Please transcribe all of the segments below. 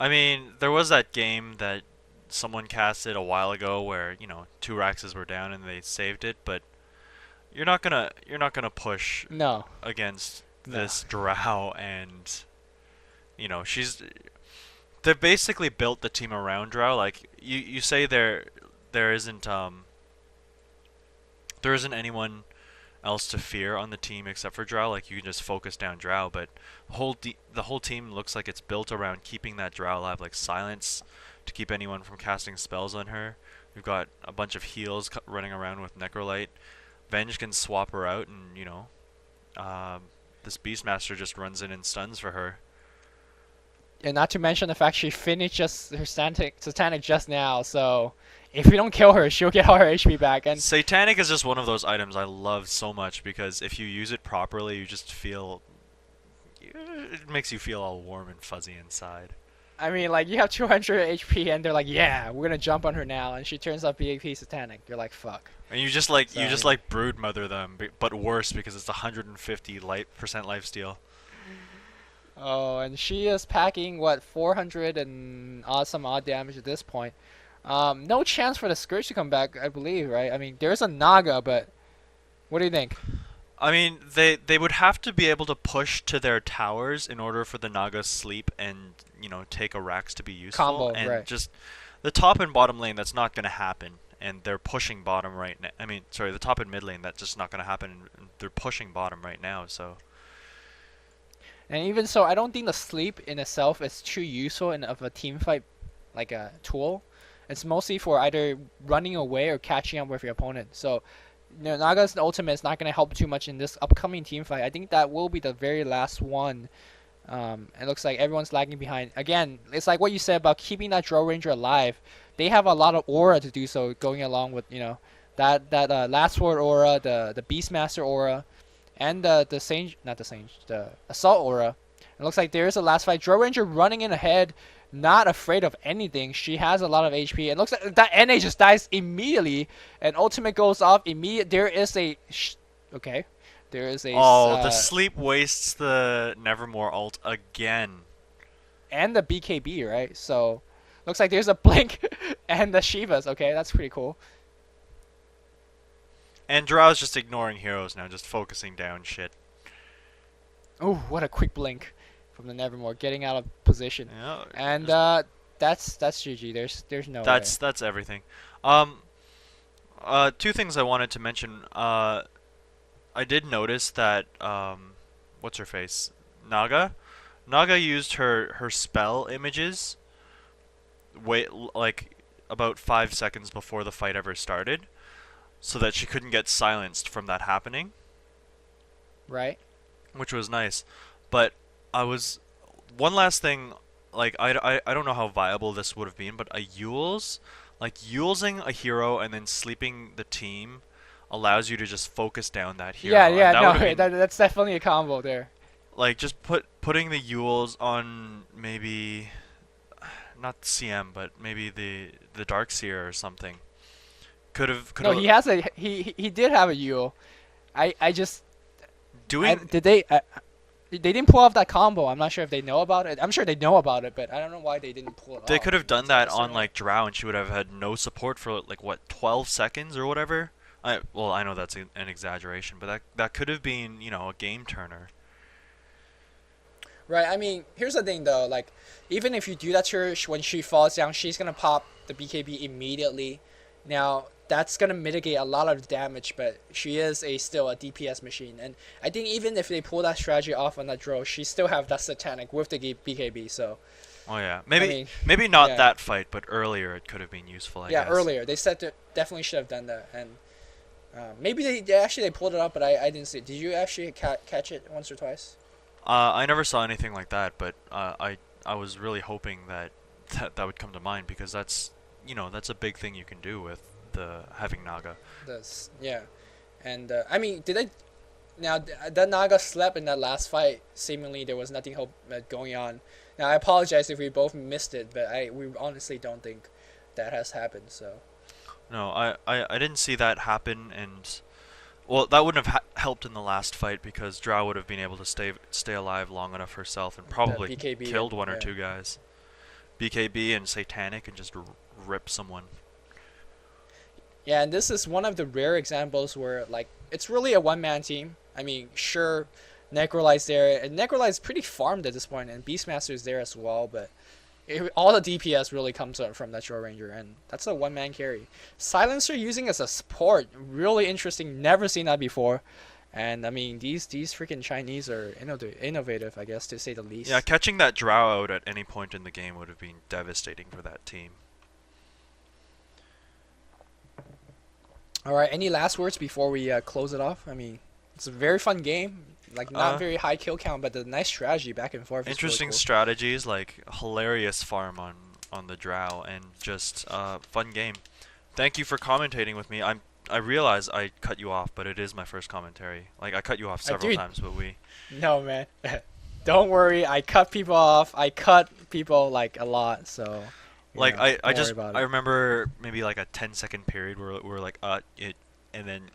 I mean, there was that game that someone casted a while ago where, two Raxes were down and they saved it, but you're not gonna push No, against no. this Drow and she's they basically built the team around Drow. Like you say there isn't anyone else to fear on the team except for Drow. Like you can just focus down Drow, but the whole team looks like it's built around keeping that Drow alive, like silence to keep anyone from casting spells on her. We've got a bunch of heals running around with Necrolyte. Venge can swap her out, and this Beastmaster just runs in and stuns for her. And not to mention the fact she finished just her satanic just now. So if we don't kill her, she'll get all her HP back. And Satanic is just one of those items I love so much because if you use it properly, you just feel it makes you feel all warm and fuzzy inside. I mean, like you have 200 HP, and they're like, "Yeah, we're gonna jump on her now," and she turns out BAP satanic. You're like, "Fuck." And you just Yeah. like brood mother them, but worse because it's 150 percent lifesteal. Oh, and she is packing what 400 and odd damage at this point. No chance for the Scourge to come back, I believe, right? I mean, there's a Naga, but what do you think? I mean, they would have to be able to push to their towers in order for the Naga sleep and take a Rax to be useful. Combo, And right? just the top and bottom lane, that's not going to happen. And they're pushing bottom right now. I mean, sorry, the top and mid lane, that's just not going to happen. And they're pushing bottom right now. So And even so, I don't think the sleep in itself is too useful in of a team fight, like a tool. It's mostly for either running away or catching up with your opponent. So, Naga's ultimate is not going to help too much in this upcoming team fight. I think that will be the very last one. It looks like everyone's lagging behind. Again, it's like what you said about keeping that Drow Ranger alive. They have a lot of aura to do so, going along with that last word aura, the Beastmaster aura, and the Sage, not the Sage, the Assault aura. It looks like there's a last fight. Drow Ranger running in ahead, not afraid of anything. She has a lot of HP. It looks like that NA just dies immediately, and ultimate goes off immediate. There is a okay. There is a the sleep wastes the Nevermore ult again. and the BKB, right? So looks like there's a blink and the Shivas. Okay, that's pretty cool. And Drow's just ignoring heroes now, just focusing down shit. Oh, what a quick blink from the Nevermore, getting out of position. Yeah, And that's GG. There's no way. that's everything. Um, two things I wanted to mention. I did notice that what's her face? Naga. Naga used her spell images wait like about 5 seconds before the fight ever started, so that she couldn't get silenced from that happening, Right? which was nice. But I was one last thing. Like I don't know how viable this would have been, but a Yule's like Yulesing a hero and then sleeping the team allows you to just focus down that Yeah, hero, and yeah, that no, would have been that's definitely a combo there. like just putting the Yules on maybe not CM, but maybe the Darkseer or something. Could No, have he did have a Yule. I just doing did they didn't pull off that combo. I'm not sure if they know about it. I'm sure they know about it, but I don't know why they didn't pull it they off. could have done It's like that a on certain like Drow, and she would have had no support for like what 12 seconds or whatever. I know that's an exaggeration, but that could have been a game turner. Right. I mean, here's the thing though. Like, even if you do that to her, when she falls down, she's gonna pop the BKB immediately. Now that's gonna mitigate a lot of the damage, but she is still a DPS machine, and I think even if they pull that strategy off on that Drow, she still have that satanic with the BKB. So Oh yeah, I maybe mean, maybe not yeah, that fight, but earlier it could have been useful, I yeah. guess. Earlier they said that definitely should have done that, and maybe they actually they pulled it up, but I didn't see it. Did you actually catch it once or twice? I never saw anything like that, but I was really hoping that would come to mind because that's a big thing you can do with the having Naga. Yeah, and I mean, did they? Now that Naga slept in that last fight. Seemingly there was nothing going on. Now I apologize if we both missed it, but we honestly don't think that has happened. So No, I didn't see that happen, and well, that wouldn't have helped in the last fight because Drow would have been able to stay alive long enough herself and the probably BKB killed one or yeah. two guys. BKB and Satanic and just rip someone. Yeah, and this is one of the rare examples where like it's really a one-man team. I mean, sure, Necrolyte's there, and Necrolyte's pretty farmed at this point, and Beastmaster's there as well, but all the DPS really comes up from that Drow Ranger, and that's a one-man carry. Silencer using as a support, really interesting, never seen that before. And I mean, these freaking Chinese are innovative, I guess, to say the least. Yeah, catching that Drow out at any point in the game would have been devastating for that team. All right, any last words before we close it off? I mean, it's a very fun game. Like, not very high kill count, but the nice strategy back and forth. Interesting really cool. strategies, like hilarious farm on the Drow, and just fun game. Thank you for commentating with me. I realize I cut you off, but it is my first commentary. Like, I cut you off several times, but we... No, man. Don't worry, I cut people off. I cut people, like, a lot, so... Like, I remember maybe, like, a 10-second period where we're like, and then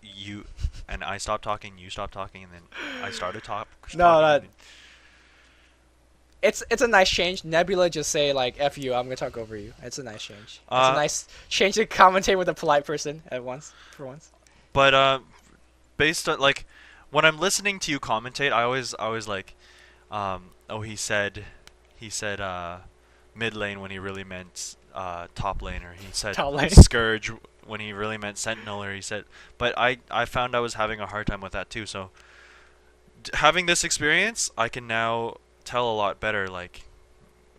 you... And I stopped talking, you stopped talking, and then I started talking. No, it's a nice change. Nebula just say, like, F you, I'm gonna talk over you. It's a nice change. It's a nice change to commentate with a polite person for once. But, based on, like, when I'm listening to you commentate, I always like, oh, he said, mid lane when he really meant, top lane, or he said Scourge when he really meant Sentinel, or he said, but I found I was having a hard time with that too, so having this experience, I can now tell a lot better, like,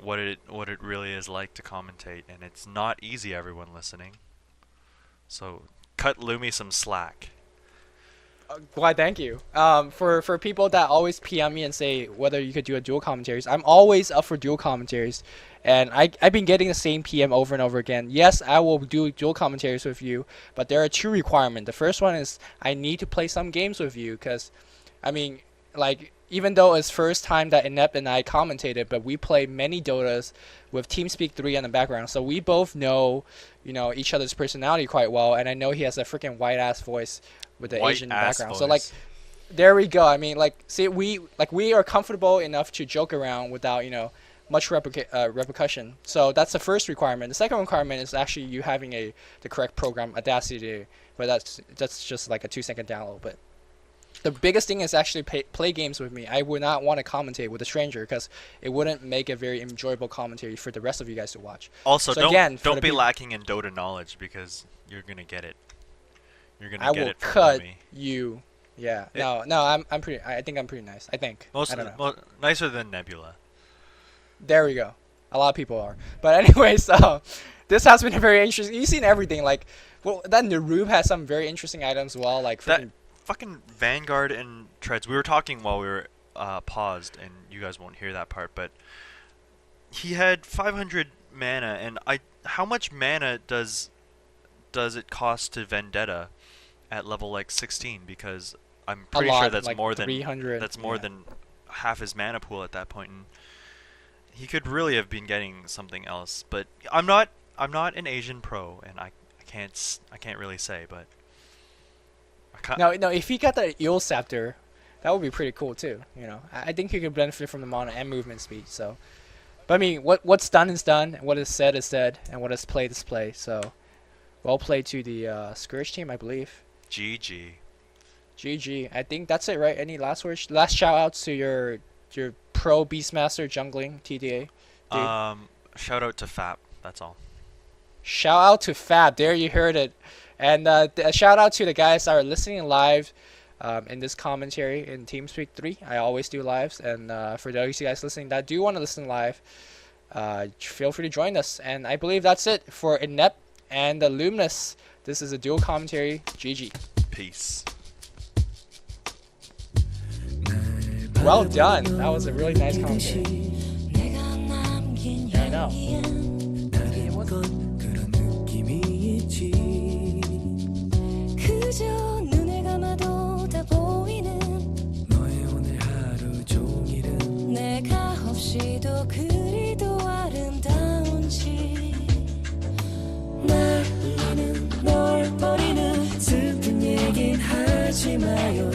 what it really is like to commentate, and it's not easy, everyone listening. So cut Lumi some slack. Why, thank you. For people that always PM me and say whether you could do a dual commentaries, I'm always up for dual commentaries, and I've been getting the same PM over and over again. Yes, I will do dual commentaries with you, but there are two requirements. The first one is I need to play some games with you, because, I mean, like, even though it's first time that Inept and I commentated, but we play many Dotas with TeamSpeak 3 in the background, so we both know, each other's personality quite well, and I know he has a freaking white-ass voice with the Asian background. Voice. So, like, there we go. I mean, like, see, we are comfortable enough to joke around without, much repercussion. So that's the first requirement. The second requirement is actually you having the correct program, Audacity, but that's just like a 2-second download. But the biggest thing is actually play games with me. I would not want to commentate with a stranger, because it wouldn't make a very enjoyable commentary for the rest of you guys to watch. Also, so don't be lacking in Dota knowledge, because you're gonna get it. You're gonna get it from cut me. you. Yeah. No. I'm pretty. I think I'm pretty nice. I think. I don't know. Nicer than Nebula. There we go. A lot of people are. But anyways, this has been very interesting. You've seen everything. Like, well, that Nirub has some very interesting items as well. Like that fucking Vanguard and Treads. We were talking while we were paused, and you guys won't hear that part. But he had 500 mana, and how much mana does it cost to Vendetta at level like 16? Because I'm pretty sure that's like more than 300. That's more than half his mana pool at that point. And he could really have been getting something else, but I'm not an Asian pro, and I can't really say, but no, if he got the Eel Scepter, that would be pretty cool too. I think he could benefit from the mana and movement speed. So, but I mean, what's done is done, and what is said, and what is played is played. So, well played to the Scourge team, I believe. GG. I think that's it, right? Any last words? Last shout outs to your pro Beastmaster jungling TDA. Shout out to Fab. That's all. Shout out to Fab. There, you heard it. And shout out to the guys that are listening live in this commentary in TeamSpeak 3. I always do lives, and for those of you guys listening that do want to listen live, feel free to join us. And I believe that's it for Inept and the Luminous. This is a dual commentary. GG. Peace. Well done. That was a really nice commentary. I know. 그저 눈을 감아도 다 보이는 너의 오늘 하루 종일은 내가 없이도 그리도 아름다운지 날 울리는 널 버리는 슬픈 얘긴 하지 마요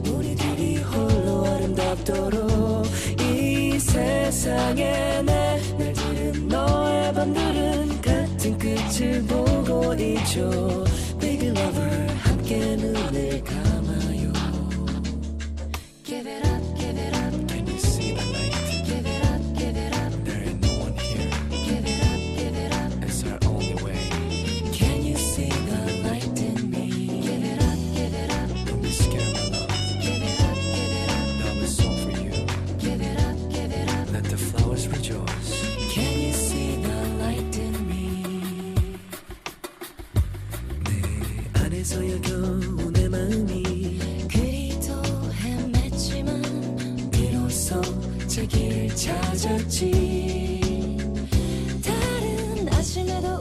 우리들이 홀로 아름답도록 이 세상에 날 지는 해줘 Big lover 함께 눈을 감아요 Give it up, give it up Can you see the light? Give it up, give it up There ain't no one here. Give it up, give it up It's our only way. Can you see the light in me? Give it up, give it up Don't be scared, my love. Give it up, give it up That was all for you. Give it up, give it up Let the flowers rejoice. Can you see the light in me? 내 안에서 여겨온 내 마음이 그리도 헤맸지만 비로소 제 길 찾았지 다른 아침에도